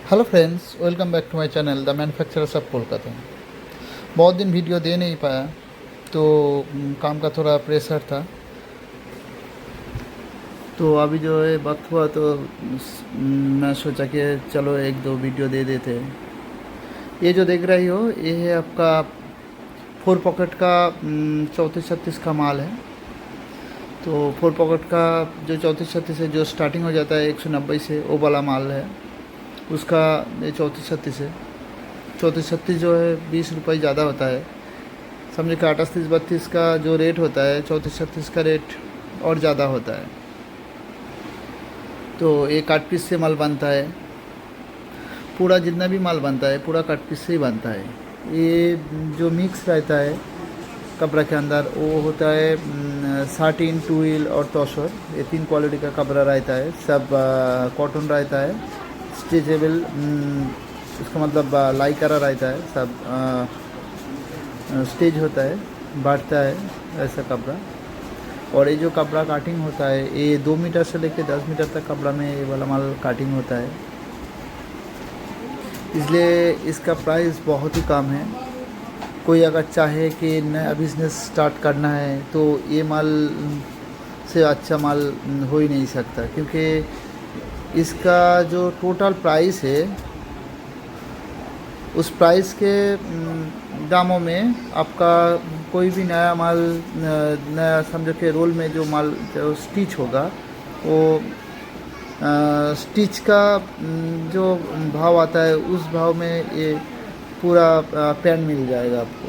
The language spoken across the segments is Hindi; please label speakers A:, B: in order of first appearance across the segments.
A: Hello friends, welcome back to my channel the manufacturers of Kolkata. बहुत दिन वीडियो दे नहीं पाया तो काम का थोड़ा प्रेशर था। तो अभी जो है वक्त हुआ तो मैं सोचा कि चलो एक दो वीडियो दे देते हैं। ये जो देख रही हो ये है आपका 4 पॉकेट का 34-36 का माल है। तो 4 पॉकेट का जो 34-36 है, जो स्टार्टिंग हो जाता है 190 से, वो वाला माल है उसका। ये 34-36 है। 34-36 जो है 20 रुपये ज़्यादा होता है। समझे कि 38-32 का जो रेट होता है, 34-36 का रेट और ज़्यादा होता है। तो ये काट पीस से माल बनता है। पूरा जितना भी माल बनता है पूरा काट पीस से ही बनता है। ये जो मिक्स रहता है कपड़ा के अंदर वो होता है साटिन, टूल और तोसर। ये 3 क्वालिटी का कपड़ा रहता है। सब कॉटन रहता है, स्ट्रेचेबल, इसका मतलब लाइकरा रहता है। सब स्टेज होता है, बढ़ता है ऐसा कपड़ा। और ये जो कपड़ा काटिंग होता है ये 2 मीटर से लेकर 10 मीटर तक कपड़ा में ये वाला माल काटिंग होता है, इसलिए इसका प्राइस बहुत ही कम है। कोई अगर चाहे कि नया बिज़नेस स्टार्ट करना है तो ये माल से अच्छा माल हो ही नहीं सकता, क्योंकि इसका जो टोटल प्राइस है उस प्राइस के दामों में आपका कोई भी नया माल, नया समझो कि रोल में जो माल जो स्टिच होगा वो स्टिच का जो भाव आता है उस भाव में ये पूरा पैन मिल जाएगा आपको।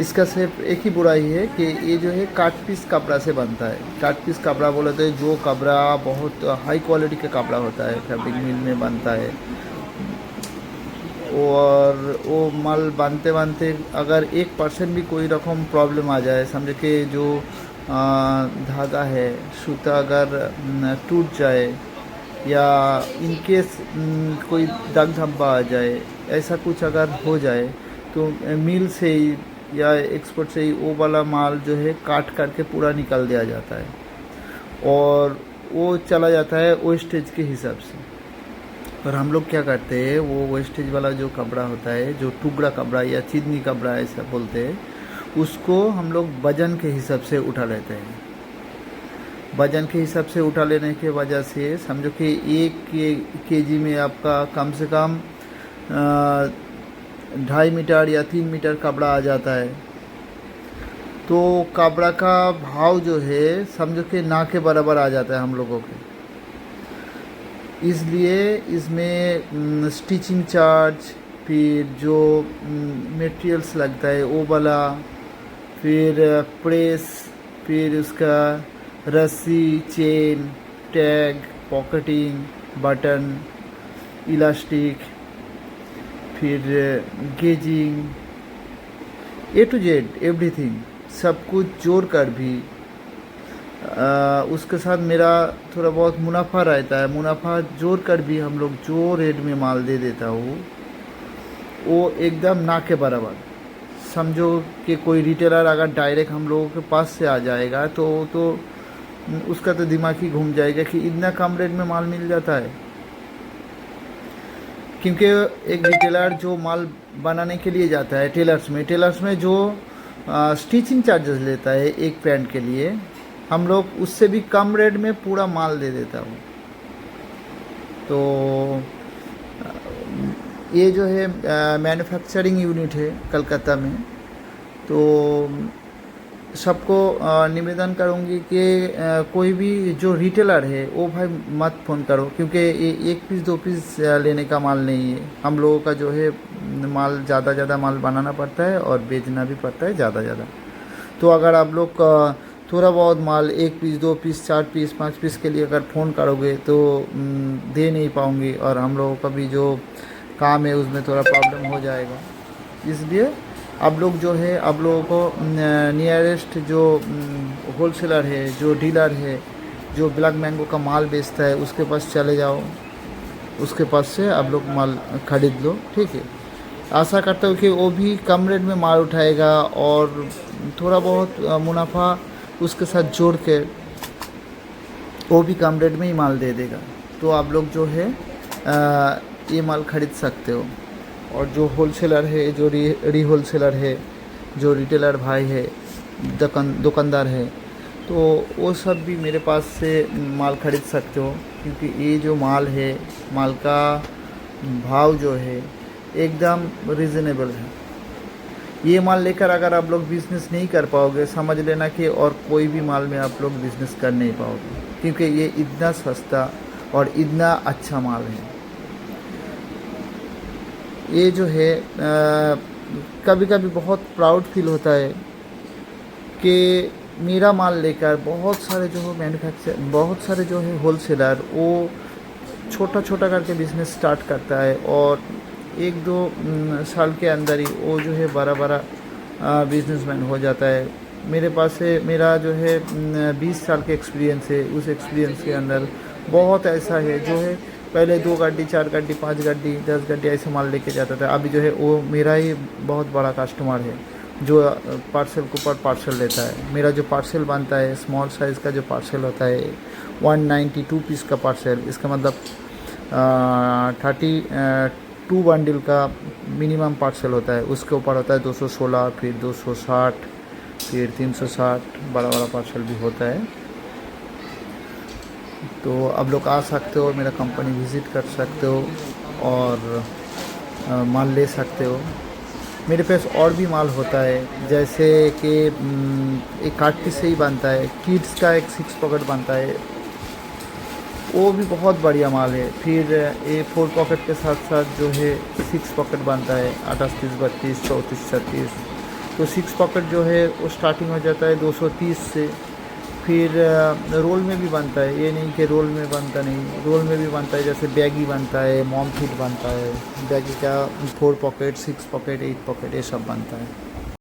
A: इसका सिर्फ एक ही बुराई है कि ये जो है काट पीस कपड़ा से बनता है। काट पीस कपड़ा बोले तो जो कपड़ा बहुत हाई क्वालिटी का कपड़ा होता है, फैब्रिक मिल में बनता है। और वो माल बनते बनते अगर 1% भी कोई रकम प्रॉब्लम आ जाए, समझे कि जो धागा है, सूता अगर टूट जाए या इनकेस कोई दाग धब्बा आ जाए, ऐसा कुछ अगर हो जाए तो मिल से ही या एक्सपोर्ट से ही वो वाला माल जो है काट करके पूरा निकाल दिया जाता है और वो चला जाता है वेस्टेज के हिसाब से। पर हम लोग क्या करते हैं, वो वेस्टेज वाला जो कपड़ा होता है, जो टुकड़ा कपड़ा या चिदनी कपड़ा ऐसा बोलते हैं, उसको हम लोग वजन के हिसाब से उठा लेते हैं। वजन के हिसाब से उठा लेने के वजह से समझो कि 1 केजी में आपका कम से कम 2.5 मीटर या 3 मीटर कपड़ा आ जाता है। तो कपड़ा का भाव जो है समझो कि ना के बराबर आ जाता है हम लोगों के। इसलिए इसमें स्टिचिंग चार्ज, फिर जो मटेरियल्स लगता है वो वाला, फिर प्रेस, फिर उसका रस्सी, chain, tag, pocketing, button, elastic, फिर gauging, A to Z everything, सब कुछ जोड़ कर भी उसके साथ मेरा थोड़ा बहुत मुनाफा रहता है। मुनाफा जोड़ कर भी हम लोग जो रेट में माल दे देता हूँ वो एकदम ना के बराबर। समझो कि कोई रिटेलर अगर डायरेक्ट हम लोगों के पास से आ जाएगा तो उसका तो दिमाग ही घूम जाएगा कि इतना कम रेट में माल मिल जाता है। क्योंकि एक रिटेलर जो माल बनाने के लिए जाता है टेलर्स में जो स्टिचिंग चार्जेस लेता है एक पैंट के लिए, हम लोग उससे भी कम रेट में पूरा माल दे देता हूँ। तो ये जो है मैन्युफैक्चरिंग यूनिट है कलकत्ता में। तो सबको निवेदन करूँगी कि कोई भी जो रिटेलर है वो भाई मत फ़ोन करो, क्योंकि ये 1 पीस 2 पीस लेने का माल नहीं है। हम लोगों का जो है माल ज़्यादा माल बनाना पड़ता है और बेचना भी पड़ता है ज़्यादा। तो अगर आप लोग थोड़ा बहुत माल 1 पीस 2 पीस 4 पीस 5 पीस के लिए अगर फ़ोन करोगे तो दे नहीं पाऊँगी और हम लोगों का भी जो काम है उसमें थोड़ा प्रॉब्लम हो जाएगा। इसलिए आप लोग जो है आप लोगों को नियरेस्ट जो होलसेलर है, जो डीलर है, जो ब्लैक मैंगो का माल बेचता है उसके पास चले जाओ, उसके पास से आप लोग माल खरीद लो, ठीक है। आशा करता हूँ कि वो भी कम रेट में माल उठाएगा और थोड़ा बहुत मुनाफा उसके साथ जोड़ के वो भी कम रेट में ही माल दे देगा। तो आप लोग जो है ये माल खरीद सकते हो। और जो होलसेलर है, जो री होलसेलर है, जो रिटेलर भाई है, दुकानदार है, तो वो सब भी मेरे पास से माल खरीद सकते हो, क्योंकि ये जो माल है, माल का भाव जो है एकदम रिजनेबल है। ये माल लेकर अगर आप लोग बिज़नेस नहीं कर पाओगे, समझ लेना कि और कोई भी माल में आप लोग बिज़नेस कर नहीं पाओगे, क्योंकि ये इतना सस्ता और इतना अच्छा माल है। ये जो है कभी कभी बहुत प्राउड फील होता है कि मेरा माल लेकर बहुत सारे जो है होलसेलर, वो छोटा छोटा करके बिज़नेस स्टार्ट करता है और 1-2 साल के अंदर ही वो जो है बड़ा बिजनेसमैन हो जाता है। मेरे पास से मेरा जो है 20 साल के एक्सपीरियंस है। उस एक्सपीरियंस के अंदर बहुत ऐसा है जो है पहले 2 गाड़ी, 4 गाड़ी, 5 गाड़ी, 10 गाड़ी ऐसे माल लेके जाता था। अभी जो है वो मेरा ही बहुत बड़ा कस्टमर है जो पार्सल के ऊपर पार्सल लेता है। मेरा जो पार्सल बनता है, स्मॉल साइज़ का जो पार्सल होता है, 192 पीस का पार्सल, इसका मतलब 32 बंडल का मिनिमम पार्सल होता है। उसके ऊपर होता है 216, फिर 260, फिर 360, बड़ा पार्सल भी होता है। तो आप लोग आ सकते हो, मेरा कंपनी विज़िट कर सकते हो और माल ले सकते हो। मेरे पास और भी माल होता है, जैसे कि एक काट पीस से ही बनता है, किड्स का एक 6 पॉकेट बनता है, वो भी बहुत बढ़िया माल है। फिर ये 4 पॉकेट के साथ साथ जो है 6 पॉकेट बनता है, 28, 32, 34, 36। तो 6 पॉकेट जो है वो स्टार्टिंग हो जाता है 230 से। फिर रोल में भी बनता है, ये नहीं कि रोल में बनता नहीं, रोल में भी बनता है। जैसे बैगी बनता है, मॉम फिट बनता है, बैगी का 4 पॉकेट, 6 पॉकेट, 8 पॉकेट, ये सब बनता है।